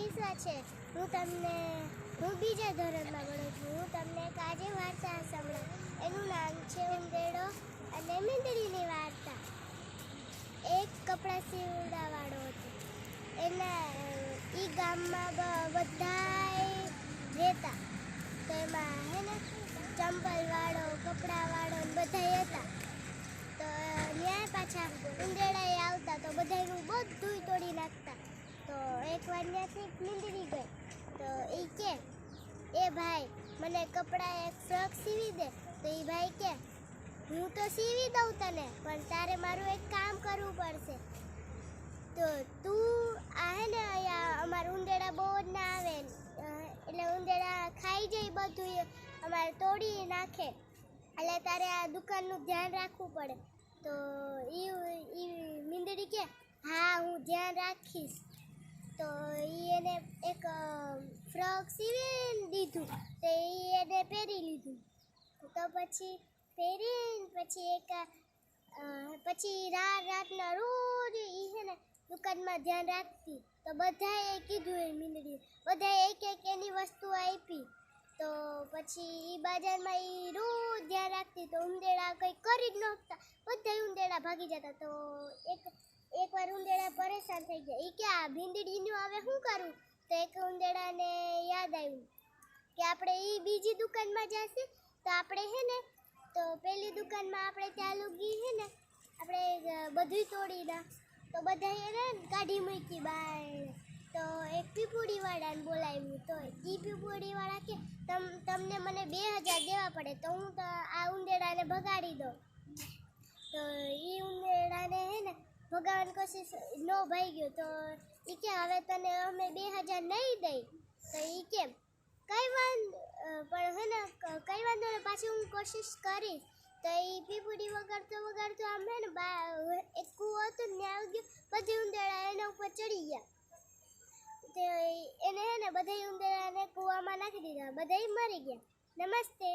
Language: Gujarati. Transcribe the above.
વિશ્વા છે. હું બીજા ધોરણમાં ભણું છું. હું તમને એક આજે વાર્તા સંભળાવું. એનું નામ છે ઉંદેડો અને મીંદડીની વાર્તા. એક કપડાં સીવડાવાળો હતો. ઈ ગામમાં બધાય રહેતા. તો એમાં હે ને ચંપલવાળો, કપડાવાળો ને બધાય હતા. તો ન્યાય પાછા ઉંદેડાએ આવતા તો બધાયનું બધુંય તોડી નાખતા. તો એકવાર ત્યાંથી મીંદડી ગઈ. તો એ કે એ ભાઈ મને કપડાં એક ફ્રોક સીવી દે. તો એ ભાઈ કે હું તો સીવી દઉં તને, પણ તારે મારું એક કામ કરવું પડશે. તો તું હે ને અહીંયા અમારા ઉંદેડા બહુ જ ના આવે, એટલે ઉંદેડા ખાઈ જાય બધું અમારે તોડી નાખે, એટલે તારે આ દુકાનનું ધ્યાન રાખવું પડે. તો ઈ મીંદડી કે હા હું ધ્યાન રાખીશ. તો એને એક ફ્રોક સીવી દીધું. તો એને પહેરી લીધું. તો પછી પહેરીને પછી રાતના રોજ છે ને દુકાનમાં ધ્યાન રાખતી. તો બધાએ કીધું એ મીંદડી, બધાએ એક એની વસ્તુ આપી. તો પછી એ બજારમાં એ રોજ ધ્યાન રાખતી. તો ઉંદેડા કંઈ કરી જ ન શકતા, બધા ઉંદેડા ભાગી જતા. તો એકવાર ઉંદેડા પરેશાન થઈ ગયા. એ કે આ ભીંદડીનું હવે શું કરું? તો એક ઉંદેડાને યાદ આવ્યું કે આપણે એ બીજી દુકાનમાં જશે. તો આપણે હે ને તો પેલી દુકાનમાં આપણે ત્યાં લુગી હે ને આપણે બધું તોડી ના. તો બધા એને કાઢી મૂકી બહાર. તો એક પીપુડીવાળાને બોલાવ્યું. તો એ પીપુડીવાળા કે તમને મને 2000 દેવા પડે તો હું તો આ ઉંદેડાને ભગાડી દઉં. તો એ ઉંદેડાને હે ને ભગાવવાની કોશિશ ન ભાગ્યો. તો એ કે હવે તને અમે 2000 નહીં દઈ. તો એ કેમ પણ હે ને કઈ વાંધો ને, પાછી હું કોશિશ કરીશ. તો એ પીપુડી વગાડતો આમ હે ને એક કૂવો હતો ને ત્યાં આવી ગયો. બધી ઉંદેડા એના ઉપર ચડી ગયા. તો એને હે ને બધા ઉંદેડાને કૂવામાં નાખી દીધા. બધા મરી ગયા. નમસ્તે.